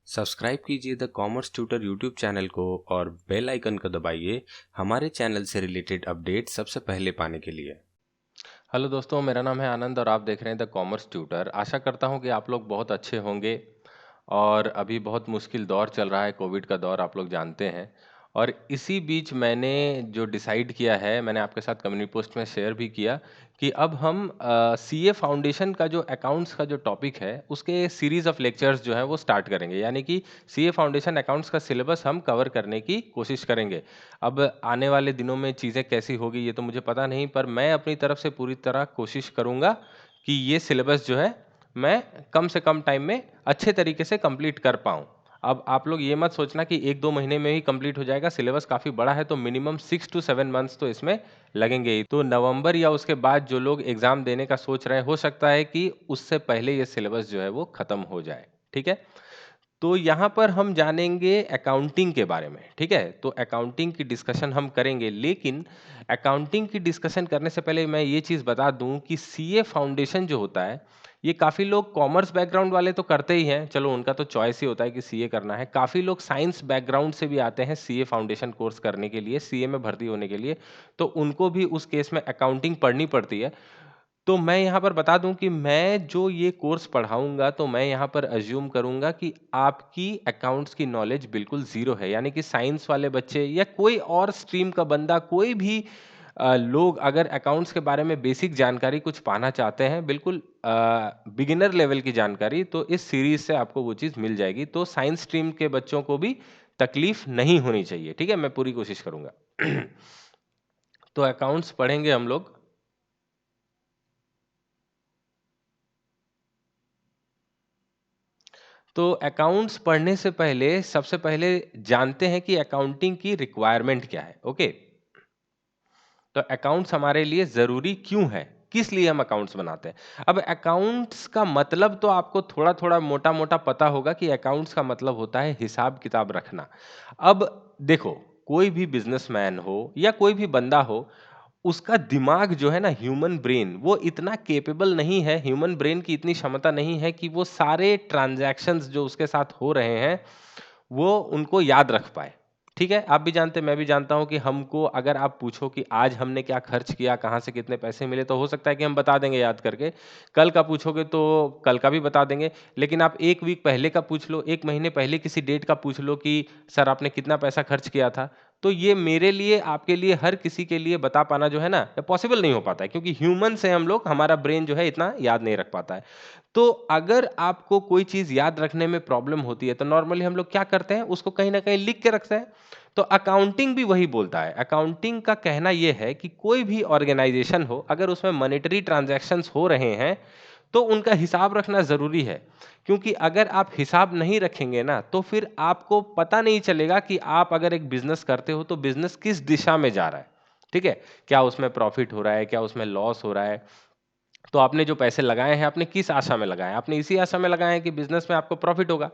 Subscribe कीजिए the commerce tutor YouTube channel को और बेल आइकन को दबाइए हमारे चैनल से रिलेटेड अपडेट सबसे पहले पाने के लिए। हेलो दोस्तों, मेरा नाम है आनंद और आप देख रहे हैं द कॉमर्स ट्यूटर। आशा करता हूं कि आप लोग बहुत अच्छे होंगे। और अभी बहुत मुश्किल दौर चल रहा है, कोविड का दौर आप लोग जानते हैं। और इसी बीच मैंने जो डिसाइड किया है, मैंने आपके साथ कम्युनिटी पोस्ट में शेयर भी किया कि अब हम सीए फाउंडेशन का जो अकाउंट्स का जो टॉपिक है उसके सीरीज ऑफ लेक्चर्स जो है वो स्टार्ट करेंगे। यानी कि सीए फाउंडेशन अकाउंट्स का सिलेबस हम कवर करने की कोशिश करेंगे। अब आने वाले दिनों में चीज़ें कैसी होगी ये तो मुझे पता नहीं, पर मैं अपनी तरफ से पूरी तरह कोशिश करूँगा कि ये सिलेबस जो है मैं कम से कम टाइम में अच्छे तरीके से कंप्लीट कर पाऊँ। अब आप लोग ये मत सोचना कि 1-2 महीने में ही कंप्लीट हो जाएगा, सिलेबस काफ़ी बड़ा है तो मिनिमम 6 टू 7 मंथ्स तो इसमें लगेंगे ही। तो नवंबर या उसके बाद जो लोग एग्ज़ाम देने का सोच रहे हैं, हो सकता है कि उससे पहले ये सिलेबस जो है वो खत्म हो जाए, ठीक है? तो यहाँ पर हम जानेंगे अकाउंटिंग के बारे में, ठीक है? तो अकाउंटिंग की डिस्कशन हम करेंगे, लेकिन अकाउंटिंग की डिस्कशन करने से पहले मैं ये चीज़ बता दूँ कि सीए फाउंडेशन जो होता है, ये काफ़ी लोग कॉमर्स बैकग्राउंड वाले तो करते ही हैं, चलो उनका तो चॉइस ही होता है कि सीए करना है। काफ़ी लोग साइंस बैकग्राउंड से भी आते हैं सीए फाउंडेशन कोर्स करने के लिए, सीए में भर्ती होने के लिए, तो उनको भी उस केस में अकाउंटिंग पढ़नी पड़ती है। तो मैं यहाँ पर बता दूँ कि मैं जो ये कोर्स पढ़ाऊँगा, तो मैं यहाँ पर अज़्यूम करूँगा कि आपकी अकाउंट्स की नॉलेज बिल्कुल ज़ीरो है। यानी कि साइंस वाले बच्चे या कोई और स्ट्रीम का बंदा, कोई भी लोग अगर अकाउंट्स के बारे में बेसिक जानकारी कुछ पाना चाहते हैं, बिल्कुल बिगिनर लेवल की जानकारी, तो इस सीरीज़ से आपको वो चीज़ मिल जाएगी। तो साइंस स्ट्रीम के बच्चों को भी तकलीफ़ नहीं होनी चाहिए, ठीक है? मैं पूरी कोशिश करूँगा। तो अकाउंट्स पढ़ेंगे हम लोग। तो अकाउंट्स पढ़ने से पहले सबसे पहले जानते हैं कि अकाउंटिंग की रिक्वायरमेंट क्या है। ओके, तो अकाउंट्स हमारे लिए जरूरी क्यों है, किस लिए हम अकाउंट्स बनाते हैं। अब अकाउंट्स का मतलब तो आपको थोड़ा थोड़ा मोटा मोटा पता होगा कि अकाउंट्स का मतलब होता है हिसाब किताब रखना। अब देखो, कोई भी बिजनेसमैन हो या कोई भी बंदा हो, उसका दिमाग जो है ना, ह्यूमन ब्रेन, वो इतना केपेबल नहीं है, ह्यूमन ब्रेन की इतनी क्षमता नहीं है कि वो सारे ट्रांजैक्शंस जो उसके साथ हो रहे हैं वो उनको याद रख पाए। ठीक है, आप भी जानते हैं, मैं भी जानता हूं कि हमको अगर आप पूछो कि आज हमने क्या खर्च किया, कहां से कितने पैसे मिले, तो हो सकता है कि हम बता देंगे याद करके। कल का पूछोगे तो कल का भी बता देंगे। लेकिन आप एक वीक पहले का पूछ लो, एक महीने पहले किसी डेट का पूछ लो कि सर आपने कितना पैसा खर्च किया था, तो ये मेरे लिए, आपके लिए, हर किसी के लिए बता पाना जो है ना, पॉसिबल नहीं हो पाता है, क्योंकि ह्यूमन से हम लोग, हमारा ब्रेन जो है इतना याद नहीं रख पाता है। तो अगर आपको कोई चीज याद रखने में प्रॉब्लम होती है तो नॉर्मली हम लोग क्या करते हैं, उसको कहीं ना कहीं लिख के रखते हैं। तो अकाउंटिंग भी वही बोलता है। अकाउंटिंग का कहना यह है कि कोई भी ऑर्गेनाइजेशन हो, अगर उसमें मॉनेटरी ट्रांजैक्शंस हो रहे हैं तो उनका हिसाब रखना जरूरी है। क्योंकि अगर आप हिसाब नहीं रखेंगे ना, तो फिर आपको पता नहीं चलेगा कि आप अगर एक बिजनेस करते हो तो बिजनेस किस दिशा में जा रहा है। ठीक है, क्या उसमें प्रॉफिट हो रहा है, क्या उसमें लॉस हो रहा है। तो आपने जो पैसे लगाए हैं, आपने किस आशा में लगाए हैं? आपने इसी आशा में लगाए हैं कि बिजनेस में आपको प्रॉफिट होगा।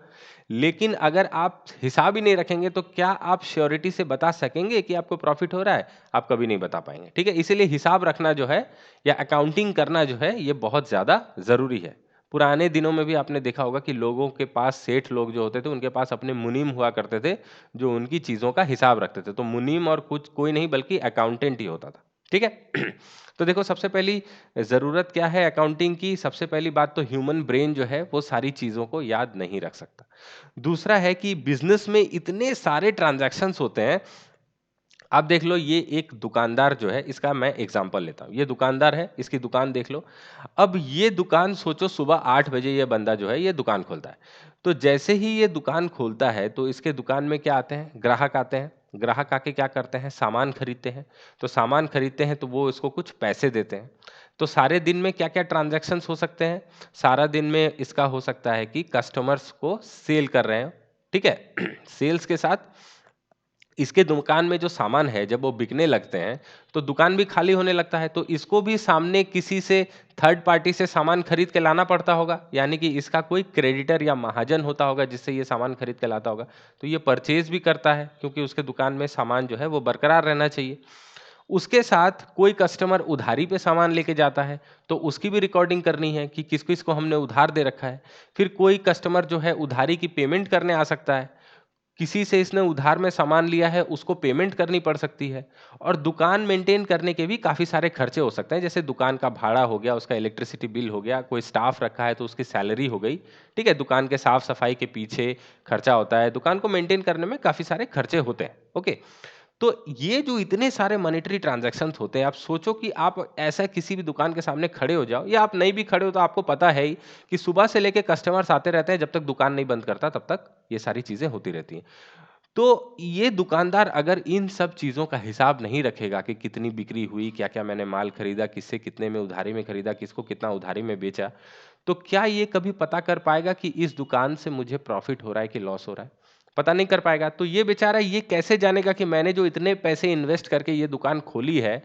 लेकिन अगर आप हिसाब ही नहीं रखेंगे तो क्या आप श्योरिटी से बता सकेंगे कि आपको प्रॉफिट हो रहा है? आप कभी नहीं बता पाएंगे। ठीक है, इसीलिए हिसाब रखना जो है, या अकाउंटिंग करना जो है, ये बहुत ज्यादा जरूरी है। पुराने दिनों में भी आपने देखा होगा कि लोगों के पास, सेठ लोग जो होते थे, उनके पास अपने मुनीम हुआ करते थे जो उनकी चीजों का हिसाब रखते थे। तो मुनीम और कुछ कोई नहीं बल्कि अकाउंटेंट ही होता था। ठीक है। तो देखो, सबसे पहली ज़रूरत क्या है अकाउंटिंग की? सबसे पहली बात तो ह्यूमन ब्रेन जो है वो सारी चीज़ों को याद नहीं रख सकता। दूसरा है कि बिज़नेस में इतने सारे ट्रांज़ैक्शंस होते हैं। आप देख लो, ये एक दुकानदार जो है, इसका मैं एग्ज़ाम्पल लेता हूँ। ये दुकानदार है, इसकी दुकान देख लो। अब ये दुकान सोचो, सुबह 8 बजे ये बंदा जो है ये दुकान खोलता है। तो जैसे ही ये दुकान खोलता है तो इसके दुकान में क्या आते हैं? ग्राहक आते हैं। ग्राहक आके क्या करते हैं? सामान खरीदते हैं। तो सामान खरीदते हैं तो वो इसको कुछ पैसे देते हैं। तो सारे दिन में क्या-क्या ट्रांज़ैक्शंस हो सकते हैं? सारा दिन में इसका हो सकता है कि कस्टमर्स को सेल कर रहे हैं, ठीक है? सेल्स के साथ इसके दुकान में जो सामान है, जब वो बिकने लगते हैं तो दुकान भी खाली होने लगता है। तो इसको भी सामने किसी से, थर्ड पार्टी से सामान खरीद के लाना पड़ता होगा। यानी कि इसका कोई क्रेडिटर या महाजन होता होगा जिससे ये सामान खरीद के लाता होगा। तो ये परचेज भी करता है क्योंकि उसके दुकान में सामान जो है वो बरकरार रहना चाहिए। उसके साथ कोई कस्टमर उधारी पे सामान लेके जाता है तो उसकी भी रिकॉर्डिंग करनी है कि किस किस को हमने उधार दे रखा है। फिर कोई कस्टमर जो है उधारी की पेमेंट करने आ सकता है, किसी से इसने उधार में सामान लिया है उसको पेमेंट करनी पड़ सकती है। और दुकान मेंटेन करने के भी काफ़ी सारे खर्चे हो सकते हैं, जैसे दुकान का भाड़ा हो गया, उसका इलेक्ट्रिसिटी बिल हो गया, कोई स्टाफ रखा है तो उसकी सैलरी हो गई। ठीक है, दुकान के साफ सफाई के पीछे खर्चा होता है, दुकान को मेंटेन करने में काफ़ी सारे खर्चे होते हैं। ओके, तो ये जो इतने सारे मॉनेटरी ट्रांजैक्शंस होते हैं, आप सोचो कि आप ऐसा किसी भी दुकान के सामने खड़े हो जाओ, या आप नहीं भी खड़े हो तो आपको पता है ही कि सुबह से लेके कस्टमर्स आते रहते हैं, जब तक दुकान नहीं बंद करता तब तक ये सारी चीजें होती रहती हैं। तो ये दुकानदार अगर इन सब चीज़ों का हिसाब नहीं रखेगा कि कितनी बिक्री हुई, क्या-क्या मैंने माल खरीदा, किससे कितने में उधारी में खरीदा, किसको कितना उधारी में बेचा, तो क्या ये कभी पता कर पाएगा कि इस दुकान से मुझे प्रॉफिट हो रहा है कि लॉस हो रहा है? पता नहीं कर पाएगा। तो ये बेचारा ये कैसे जानेगा कि मैंने जो इतने पैसे इन्वेस्ट करके ये दुकान खोली है,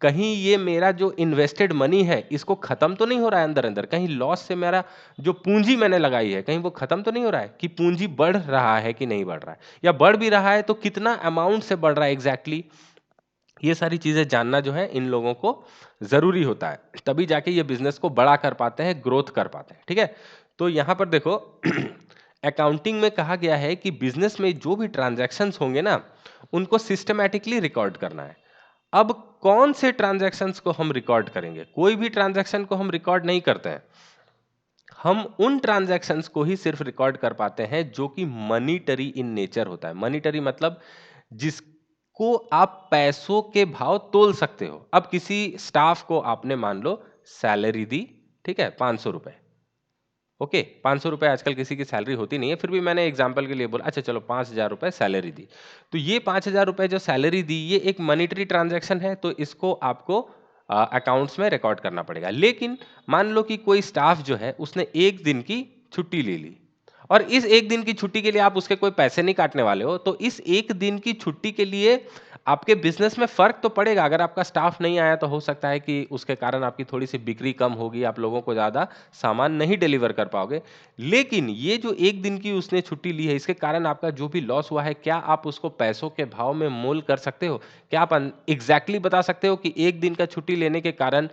कहीं ये मेरा जो इन्वेस्टेड मनी है, इसको खत्म तो नहीं हो रहा है अंदर-अंदर? कहीं लॉस से मेरा जो पूँजी मैंने लगाई है, कहीं वो खत्म तो नहीं हो रहा है? कि पूँजी बढ़ रहा है कि नहीं बढ़ रहा है? या बढ़ भी रहा है तो कितना अमाउंट से बढ़ रहा है एग्ज़ैक्टली? ये सारी चीज़ें जानना जो है इन लोगों को ज़रूरी होता है। तभी जाके ये बिज़नेस को बड़ा कर पाते हैं, ग्रोथ कर पाते हैं। ठीक है? तो यहाँ पर देखो अकाउंटिंग में कहा गया है कि बिज़नेस में जो भी ट्रांज़ैक्शंस होंगे ना, उनको सिस्टमैटिकली रिकॉर्ड करना है। अब कौन से ट्रांजैक्शंस को हम रिकॉर्ड करेंगे? कोई भी ट्रांजैक्शन को हम रिकॉर्ड नहीं करते हैं। हम उन ट्रांजैक्शंस को ही सिर्फ रिकॉर्ड कर पाते हैं जो कि मनीटरी इन नेचर होता है। मनीटरी मतलब जिसको आप पैसों के भाव तोल सकते हो। अब किसी स्टाफ को आपने मान लो सैलरी दी, ठीक है, ₹500। ओके, ₹500 आजकल किसी की सैलरी होती नहीं है, फिर भी मैंने एग्जांपल के लिए बोला, अच्छा चलो ₹5000 सैलरी दी। तो ये ₹5000 जो सैलरी दी, ये एक मॉनेटरी ट्रांजैक्शन है, तो इसको आपको अकाउंट्स में रिकॉर्ड करना पड़ेगा। लेकिन मान लो कि कोई स्टाफ जो है, उसने 1 दिन की छुट्टी ले ली और इस 1 दिन की छुट्टी के लिए आप उसके कोई पैसे नहीं काटने वाले हो, तो इस 1 दिन की छुट्टी के लिए आपके बिज़नेस में फ़र्क तो पड़ेगा। अगर आपका स्टाफ नहीं आया, तो हो सकता है कि उसके कारण आपकी थोड़ी-सी बिक्री कम होगी, आप लोगों को ज़्यादा सामान नहीं डिलीवर कर पाओगे। लेकिन ये जो 1 दिन की उसने छुट्टी ली है, इसके कारण आपका जो भी लॉस हुआ है, क्या आप उसको पैसों के भाव में मोल कर सकते हो? क्या आप एग्ज़ैक्टली बता सकते हो कि 1 दिन का छुट्टी लेने के कारण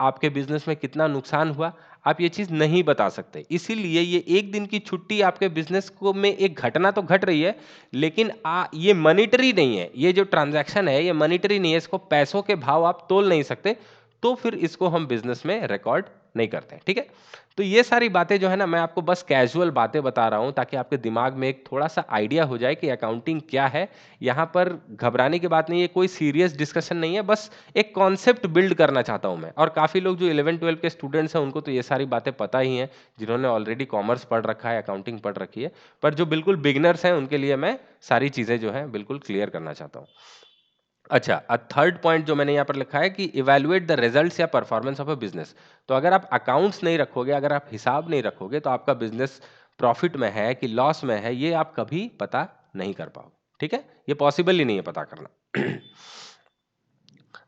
आपके बिज़नेस में कितना नुकसान हुआ? आप ये चीज़ नहीं बता सकते। इसीलिए ये 1 दिन की छुट्टी आपके बिज़नेस को में एक घटना तो घट रही है, लेकिन ये मॉनेटरी नहीं है। ये जो ट्रांज़ैक्शन है, ये मॉनेटरी नहीं है, इसको पैसों के भाव आप तोल नहीं सकते, तो फिर इसको हम बिज़नेस में रिकॉर्ड नहीं करते हैं, ठीक है? तो ये सारी बातें जो है ना, मैं आपको बस कैज़ुअल बातें बता रहा हूँ ताकि आपके दिमाग में एक थोड़ा-सा आइडिया हो जाए कि अकाउंटिंग क्या है। यहाँ पर घबराने की बात नहीं है, कोई सीरियस डिस्कशन नहीं है, बस एक कॉन्सेप्ट बिल्ड करना चाहता हूँ मैं। और काफ़ी लोग जो 11-12 के स्टूडेंट्स हैं, उनको तो ये सारी बातें पता ही हैं, जिन्होंने ऑलरेडी कॉमर्स पढ़ रखा है, अकाउंटिंग पढ़ रखी है। पर जो बिल्कुल बिगिनर्स हैं, उनके लिए मैं सारी चीज़ें जो हैं, बिल्कुल क्लियर करना चाहता हूँ। अच्छा, थर्ड पॉइंट जो मैंने यहाँ पर लिखा है कि इवैल्यूएट द रिजल्ट्स या परफॉर्मेंस ऑफ अ बिजनेस। तो अगर आप अकाउंट्स नहीं रखोगे, अगर आप हिसाब नहीं रखोगे, तो आपका बिजनेस प्रॉफिट में है कि लॉस में है, ये आप कभी पता नहीं कर पाओगे। ठीक है, ये पॉसिबल ही नहीं है पता करना।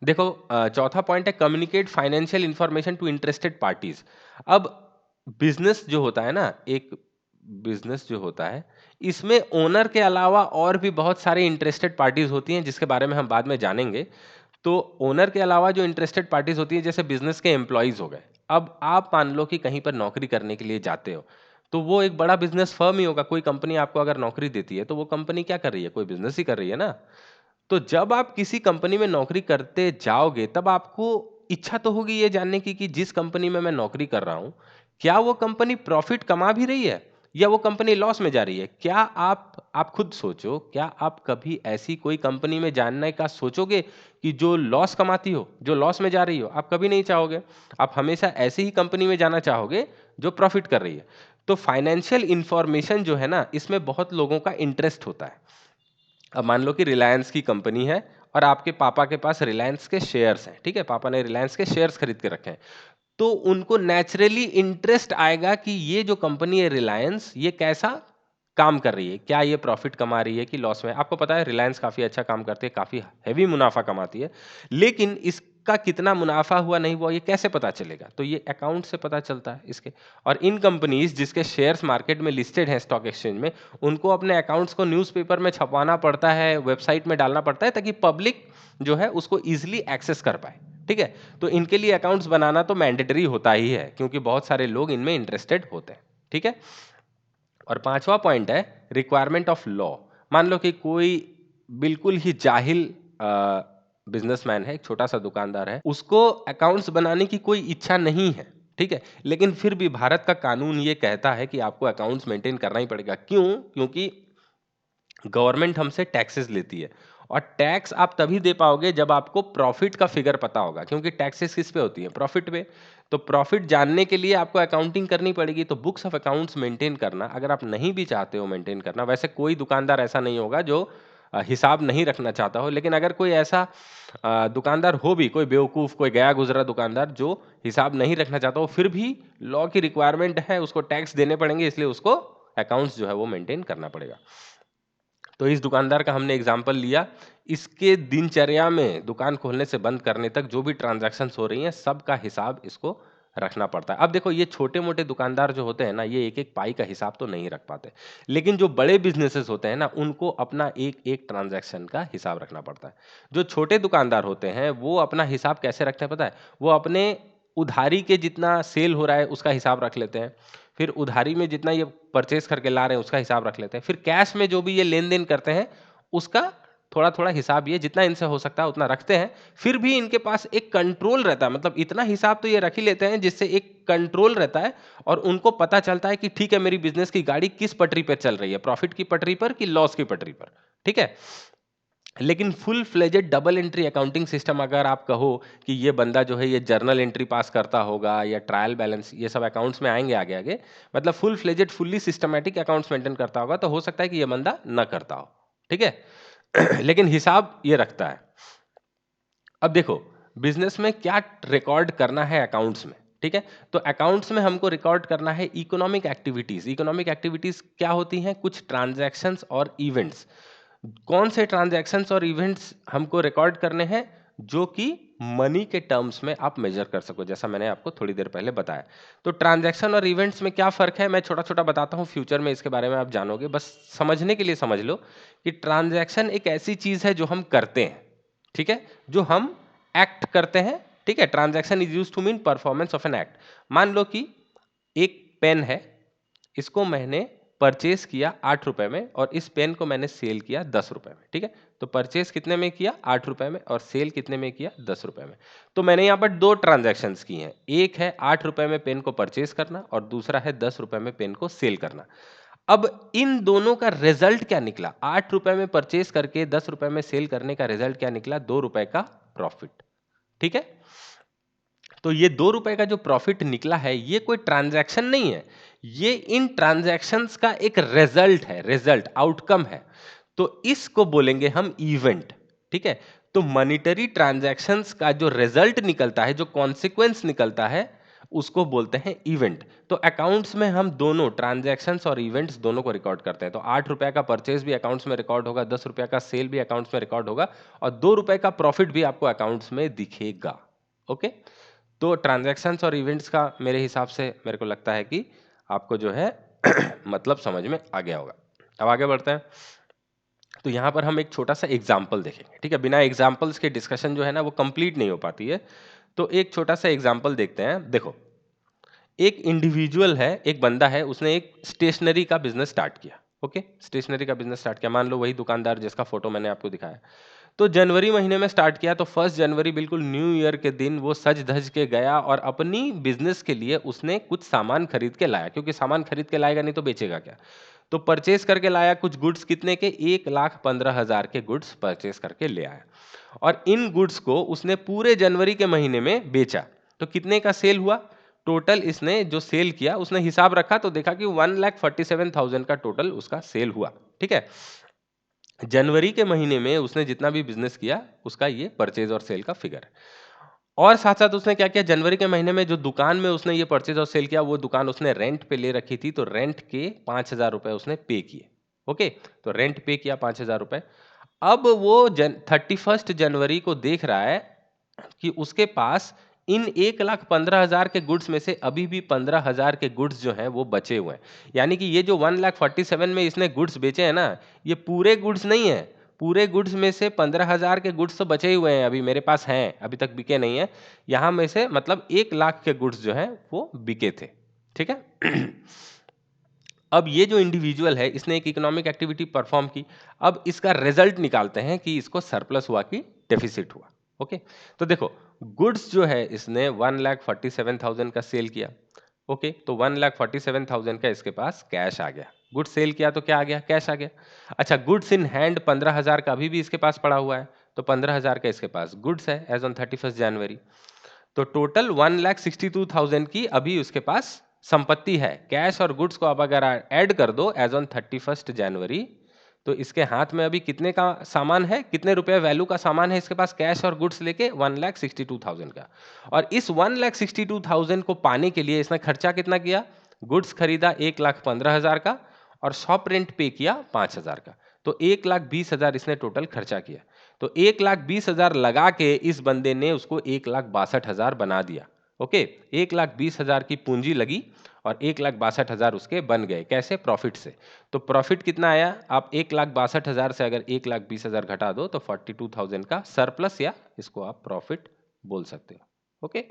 देखो, चौथा पॉइंट है communicate financial information to interested parties. अब बिजनेस जो होता है ना, एक बिजनेस जो होता है, इसमें ओनर के अलावा और भी बहुत सारे इंटरेस्टेड पार्टीज होती हैं, जिसके बारे में हम बाद में जानेंगे। तो ओनर के अलावा जो इंटरेस्टेड पार्टीज होती है, जैसे बिजनेस के एम्प्लॉयज हो गए। अब आप मान लो कि कहीं पर नौकरी करने के लिए जाते हो, तो वो एक बड़ा बिजनेस फर्म ही होगा। कोई कंपनी आपको अगर नौकरी देती है, तो वो कंपनी क्या कर रही है? कोई बिजनेस ही कर रही है ना। तो जब आप किसी कंपनी में नौकरी करते जाओगे, तब आपको इच्छा तो होगी ये जानने की कि जिस कंपनी में मैं नौकरी कर रहा हूं, क्या वो कंपनी प्रॉफिट कमा भी रही है या वो कंपनी लॉस में जा रही है? क्या आप खुद सोचो, क्या आप कभी ऐसी कोई कंपनी में जानने का सोचोगे कि जो लॉस कमाती हो, जो लॉस में जा रही हो? आप कभी नहीं चाहोगे। आप हमेशा ऐसी ही कंपनी में जाना चाहोगे जो प्रॉफिट कर रही है। तो फाइनेंशियल इंफॉर्मेशन जो है ना, इसमें बहुत लोगों का इंटरेस्ट होता है। अब मान लो कि रिलायंस की कंपनी है और आपके पापा के पास रिलायंस के शेयर्स हैं, ठीक है, पापा ने रिलायंस के शेयर्स खरीद के रखे हैं। तो उनको नेचुरली इंटरेस्ट आएगा कि ये जो कंपनी है रिलायंस, ये कैसा काम कर रही है, क्या ये प्रॉफिट कमा रही है कि लॉस में। आपको पता है रिलायंस काफी अच्छा काम करती है, काफी हैवी मुनाफा कमाती है, लेकिन इसका कितना मुनाफा हुआ नहीं हुआ ये कैसे पता चलेगा? तो ये अकाउंट से पता चलता है इसके। और इन कंपनीज जिसके शेयर्स मार्केट में लिस्टेड हैं स्टॉक एक्सचेंज में, उनको अपने अकाउंट्स को न्यूज़पेपर में छपवाना पड़ता है, वेबसाइट में डालना पड़ता है, ताकि पब्लिक जो है उसको इजिली एक्सेस कर पाए। ठीक है, तो इनके लिए अकाउंट्स बनाना तो मैंडेटरी होता ही है, क्योंकि बहुत सारे लोग इनमें इंटरेस्टेड होते हैं। ठीक है, और पांचवा पॉइंट है रिक्वायरमेंट ऑफ लॉ। मान लो कि कोई बिल्कुल ही जाहिल बिजनेसमैन है, एक छोटा सा दुकानदार है, उसको अकाउंट्स बनाने की कोई इच्छा नहीं है। ठीक है, लेकिन फिर भी भारत का कानून ये कहता है कि आपको अकाउंट्स मेंटेन करना ही पड़ेगा। क्यों? क्योंकि गवर्नमेंट हमसे टैक्सेस लेती है, और टैक्स आप तभी दे पाओगे जब आपको प्रॉफिट का फिगर पता होगा, क्योंकि टैक्सेस किस पे होती है? प्रॉफिट पे। तो प्रॉफिट जानने के लिए आपको अकाउंटिंग करनी पड़ेगी। तो बुक्स ऑफ अकाउंट्स मेंटेन करना, अगर आप नहीं भी चाहते हो मेंटेन करना, वैसे कोई दुकानदार ऐसा नहीं होगा जो हिसाब नहीं रखना चाहता हो, लेकिन अगर कोई ऐसा दुकानदार हो भी, कोई बेवकूफ, कोई गया गुजरा दुकानदार जो हिसाब नहीं रखना चाहता हो, फिर भी लॉ की रिक्वायरमेंट है, उसको टैक्स देने पड़ेंगे, इसलिए उसको अकाउंट्स जो है वो मेंटेन करना पड़ेगा। तो इस दुकानदार का हमने एग्जाम्पल लिया। इसके दिनचर्या में दुकान खोलने से बंद करने तक जो भी ट्रांजैक्शंस हो रही हैं, सबका हिसाब इसको रखना पड़ता है। अब देखो, ये छोटे मोटे दुकानदार जो होते हैं ना, ये एक एक पाई का हिसाब तो नहीं रख पाते, लेकिन जो बड़े बिजनेसेस होते हैं ना, उनको अपना एक एक ट्रांजैक्शन का हिसाब रखना पड़ता है। जो छोटे दुकानदार होते हैं वो अपना हिसाब कैसे रखते हैं पता है? वो अपने उधारी के जितना सेल हो रहा है उसका हिसाब रख लेते हैं, फिर उधारी में जितना ये परचेस करके ला रहे हैं उसका हिसाब रख लेते हैं, फिर कैश में जो भी ये लेन देन करते हैं उसका थोड़ा थोड़ा हिसाब ये जितना इनसे हो सकता है उतना रखते हैं। फिर भी इनके पास एक कंट्रोल रहता है, मतलब इतना हिसाब तो ये रख ही लेते हैं जिससे एक कंट्रोल रहता है, और उनको पता चलता है कि ठीक है, मेरी बिजनेस की गाड़ी किस पटरी पर चल रही है, प्रॉफिट की पटरी पर कि लॉस की पटरी पर। ठीक है, लेकिन full fledged double entry accounting system अगर आप कहो कि ये बंदा जो है ये जर्नल एंट्री पास करता होगा या ट्रायल बैलेंस, ये सब अकाउंट्स में आएंगे आगे आगे, मतलब full fledged fully systematic accounts maintain करता होगा, तो हो सकता है कि ये बंदा ना करता हो। ठीक है लेकिन हिसाब ये रखता है। अब देखो, बिजनेस में क्या रिकॉर्ड करना है अकाउंट्स में? ठीक है, तो अकाउंट्स में हमको रिकॉर्ड करना है इकोनॉमिक एक्टिविटीज। इकोनॉमिक एक्टिविटीज क्या होती हैं? कुछ ट्रांजैक्शंस और इवेंट्स। कौन से ट्रांजैक्शंस और इवेंट्स हमको रिकॉर्ड करने हैं? जो कि मनी के टर्म्स में आप मेजर कर सको, जैसा मैंने आपको थोड़ी देर पहले बताया। तो ट्रांजैक्शन और इवेंट्स में क्या फर्क है, मैं छोटा छोटा बताता हूं, फ्यूचर में इसके बारे में आप जानोगे, बस समझने के लिए समझ लो कि ट्रांजैक्शन एक ऐसी चीज है जो हम करते हैं। ठीक है, जो हम एक्ट करते हैं। ठीक है, transaction is used to mean performance of an act. मान लो कि एक पेन है, इसको मैंने परचेस किया 8 रुपए में, और इस पेन को मैंने सेल किया 10 रुपए में। ठीक है, तो परचेस कितने में किया? 8 रुपए में, और सेल कितने में किया? 10 रुपए में। तो मैंने यहाँ पर दो ट्रांजैक्शंस की हैं, एक है 8 रुपए में पेन को परचेस करना, और दूसरा है 10 रुपए में पेन को सेल करना। अब इन दोनों का रिजल्ट क्या निकला? 8 रुपए में परचेस करके 10 रुपए में सेल करने का रिजल्ट क्या निकला? 2 रुपए का प्रॉफिट। ठीक है, तो ये 2 रुपए का जो प्रॉफिट निकला है, ये कोई ट्रांजैक्शन नहीं है, ये इन ट्रांजैक्शंस का एक रिजल्ट है, रिजल्ट, आउटकम है। तो इसको बोलेंगे हम इवेंट। ठीक है, तो मॉनिटरी ट्रांजैक्शंस का जो रिजल्ट निकलता है, जो कॉन्सिक्वेंस निकलता है, उसको बोलते हैं इवेंट। तो अकाउंट्स में हम दोनों ट्रांजैक्शंस और इवेंट्स दोनों को रिकॉर्ड करते हैं। तो 8 रुपए का परचेज भी अकाउंट्स में रिकॉर्ड होगा, 10 रुपए का सेल भी अकाउंट्स में रिकॉर्ड होगा, और 2 रुपए का प्रॉफिट भी आपको अकाउंट्स में दिखेगा। ओके, तो ट्रांजैक्शंस और इवेंट्स का मेरे हिसाब से मेरे को लगता है कि आपको जो है मतलब समझ में आ गया होगा। अब आगे बढ़ते हैं। तो यहाँ पर हम एक छोटा सा एग्जाम्पल देखेंगे। ठीक है, बिना एग्जाम्पल्स के डिस्कशन जो है ना वो कंप्लीट नहीं हो पाती है। तो एक छोटा सा एग्जाम्पल देखते हैं। देखो, एक इंडिविजुअल है, एक बंदा है, उसने एक स्टेशनरी का बिजनेस स्टार्ट किया। ओके, स्टेशनरी का बिजनेस स्टार्ट किया, मान लो वही दुकानदार जिसका फोटो मैंने आपको दिखाया। तो जनवरी महीने में स्टार्ट किया, तो 1 जनवरी बिल्कुल न्यू ईयर के दिन वो सज धज के गया और अपनी बिजनेस के लिए उसने कुछ सामान खरीद के लाया, क्योंकि सामान खरीद के लाएगा नहीं तो बेचेगा क्या। तो परचेस करके लाया कुछ गुड्स, कितने के? 1,15,000 के गुड्स परचेस करके ले आया, और इन गुड्स को उसने पूरे जनवरी के महीने में बेचा। तो कितने का सेल हुआ? टोटल इसने जो सेल किया उसने हिसाब रखा, तो देखा कि 1,47,000 का टोटल उसका सेल हुआ। ठीक है, जनवरी के महीने में उसने जितना भी बिजनेस किया उसका ये परचेज और सेल का फिगर है। और साथ साथ उसने क्या किया, जनवरी के महीने में जो दुकान में उसने ये परचेज और सेल किया, वो दुकान उसने रेंट पे ले रखी थी, तो रेंट के 5,000 रुपए उसने पे किए। ओके, तो रेंट पे किया 5,000 रुपए। अब वो 31 जनवरी को देख रहा है कि उसके पास इन 1,15,000 के गुड्स में से अभी भी 15,000 के गुड्स जो हैं वो बचे हुए हैं। यानी कि ये जो 1,47,000 में इसने गुड्स बेचे हैं ना, ये पूरे गुड्स नहीं है, पूरे गुड्स में से 15,000 के गुड्स तो बचे ही हुए हैं, अभी मेरे पास हैं, अभी तक बिके नहीं है। यहां में से मतलब 1 लाख के गुड्स जो हैं वो बिके थे, ठीक है। अब ये जो इंडिविजुअल है इसने एक इकोनॉमिक एक्टिविटी परफॉर्म की, अब इसका रिजल्ट निकालते हैं कि इसको सरप्लस हुआ कि डेफिसिट हुआ। ओके, तो देखो गुड्स जो है इसने 1,47,000 का सेल किया। ओके, तो 1,47,000 का इसके पास कैश आ गया। गुड्स सेल किया तो क्या आ गया? कैश आ गया। अच्छा, गुड्स इन हैंड 15,000 का अभी भी इसके पास पड़ा हुआ है, तो 15,000 का इसके पास गुड्स है एज ऑन 31 जनवरी। तो टोटल 1,62,000 की अभी उसके पास संपत्ति है। कैश और गुड्स को अब अगर ऐड कर दो एज ऑन 31 जनवरी, तो इसके हाथ में अभी कितने का सामान है, कितने रुपए वैल्यू का सामान है इसके पास कैश और गुड्स लेके? 1,62,000 का। और इस 1,62,000 को पाने के लिए इसने खर्चा कितना किया? गुड्स खरीदा 1,15,000 का और शॉप रेंट पे किया 5,000 का, तो 1,20,000 इसने टोटल खर्चा किया। तो 1,20,000 लगा के इस बंदे ने उसको 1,62,000 बना दिया। ओके, 1,20,000 की पूंजी लगी और 1,62,000 उसके बन गए। कैसे? प्रॉफिट से। तो प्रॉफिट कितना आया? आप 1,62,000 से अगर 1,20,000 घटा दो तो 42,000 का सरप्लस, या इसको आप प्रॉफिट बोल सकते हो। ओके,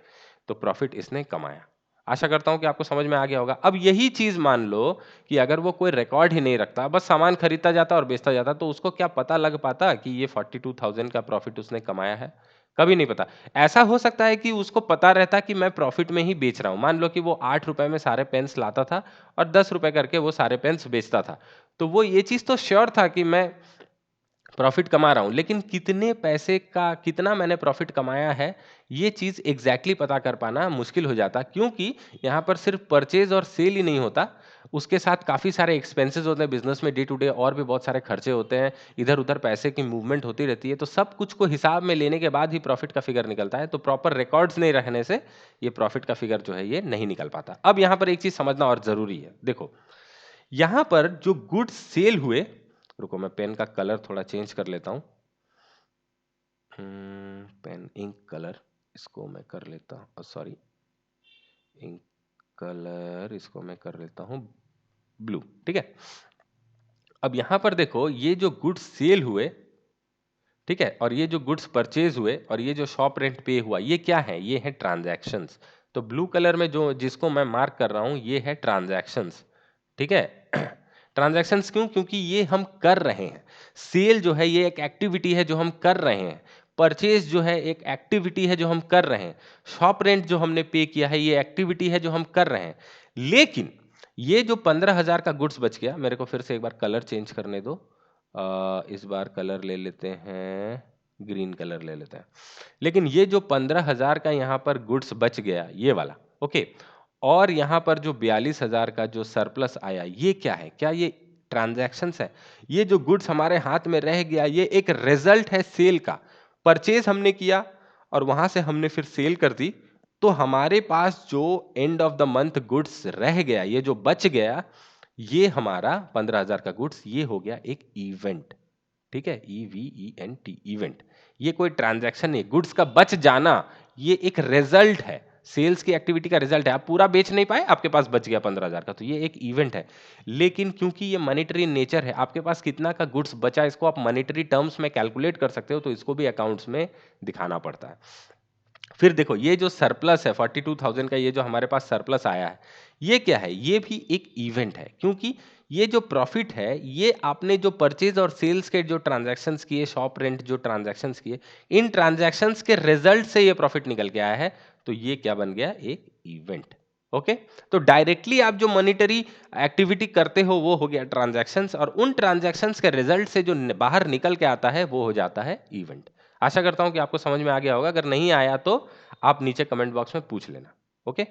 तो प्रॉफिट इसने कमाया। आशा करता हूं कि आपको समझ में आ गया होगा। अब यही चीज मान लो कि अगर वो कोई रिकॉर्ड ही नहीं रखता, बस सामान खरीदता जाता और बेचता जाता, तो उसको क्या पता लग पाता कि ये 42,000 का प्रॉफिट उसने कमाया है? कभी नहीं पता। ऐसा हो सकता है कि उसको पता रहता कि मैं प्रॉफिट में ही बेच रहा हूं। मान लो कि वो 8 रुपए में सारे पेन्स लाता था और 10 रुपए करके वो सारे पेन्स बेचता था, तो वो ये चीज तो श्योर था कि मैं प्रॉफिट कमा रहा हूं, लेकिन कितने पैसे का कितना मैंने प्रॉफिट कमाया है ये चीज एग्जैक्टली पता कर पाना मुश्किल हो जाता, क्योंकि यहां पर सिर्फ परचेज और सेल ही नहीं होता, उसके साथ काफी सारे एक्सपेंसेस होते हैं बिजनेस में, डे टू डे और भी बहुत सारे खर्चे होते हैं, इधर उधर पैसे की मूवमेंट होती रहती है, तो सब कुछ को हिसाब में लेने के बाद ही प्रॉफिट का फिगर निकलता है। तो प्रॉपर रिकॉर्ड्स नहीं रखने से ये प्रॉफिट का फिगर जो है ये नहीं निकल पाता। अब यहां पर एक चीज समझना और जरूरी है, देखो यहां पर जो गुड्स सेल हुए, रुको मैं पेन का कलर थोड़ा चेंज कर लेता हूं, पेन इंक कलर इसको मैं कर लेता हूं, सॉरी इंक कलर इसको मैं कर लेता हूं ब्लू, ठीक है। अब यहां पर देखो ये जो गुड्स सेल हुए, ठीक है, और ये जो गुड्स परचेज हुए और ये जो शॉप रेंट पे हुआ, ये क्या है? ये है ट्रांजैक्शंस। तो ब्लू कलर में जो जिसको मैं मार्क कर रहा हूं ये है ट्रांजैक्शंस, ठीक है। ट्रांजैक्शंस क्यों? क्योंकि ये हम कर रहे हैं। सेल जो है ये एक एक्टिविटी है जो हम कर रहे हैं, परचेज जो है एक एक्टिविटी है जो हम कर रहे हैं, शॉप रेंट जो हमने पे किया है ये एक्टिविटी है जो हम कर रहे हैं। लेकिन ये जो 15,000 का गुड्स बच गया, मेरे को फिर से एक बार कलर चेंज करने दो, इस बार कलर ले लेते हैं, ग्रीन कलर ले लेते हैं। लेकिन ये जो 15,000 का यहाँ पर गुड्स बच गया ये वाला, ओके, और यहाँ पर जो 42,000 का जो सरप्लस आया ये क्या है? क्या ये ट्रांजैक्शंस है? ये जो गुड्स हमारे हाथ में रह गया ये एक रिजल्ट है सेल का। परचेज हमने किया और वहां से हमने फिर सेल कर दी, तो हमारे पास जो end of the month goods रह गया, ये जो बच गया, ये हमारा 15,000 का गुड्स, ये हो गया एक इवेंट, ठीक है, EVENT इवेंट। ये कोई ट्रांजैक्शन नहीं, गुड्स का बच जाना ये एक रिजल्ट है, सेल्स की एक्टिविटी का रिजल्ट है। आप पूरा बेच नहीं पाए, आपके पास बच गया 15,000 का, तो ये एक इवेंट है। लेकिन क्योंकि ये मॉनेटरी नेचर है, आपके पास कितना का गुड्स बचा इसको आप मॉनेटरी टर्म्स में कैलकुलेट कर सकते हो, तो इसको भी अकाउंट्स में दिखाना पड़ता है। फिर देखो ये जो सरप्लस है 42,000 का, ये जो हमारे पास सरप्लस आया है ये क्या है? ये भी एक इवेंट है, क्योंकि ये जो प्रॉफिट है ये आपने जो परचेज और सेल्स के जो ट्रांजैक्शंस किए, शॉप रेंट जो ट्रांजैक्शंस किए, इन ट्रांजैक्शंस के रिजल्ट से ये प्रॉफिट निकल के आया है, तो ये क्या बन गया? एक इवेंट। ओके, तो डायरेक्टली आप जो मॉनिटरी एक्टिविटी करते हो वो हो गया ट्रांजैक्शंस, और उन ट्रांजैक्शंस के रिजल्ट से जो बाहर निकल के आता है वो हो जाता है इवेंट। आशा करता हूं कि आपको समझ में आ गया होगा, अगर नहीं आया तो आप नीचे कमेंट बॉक्स में पूछ लेना। ओके।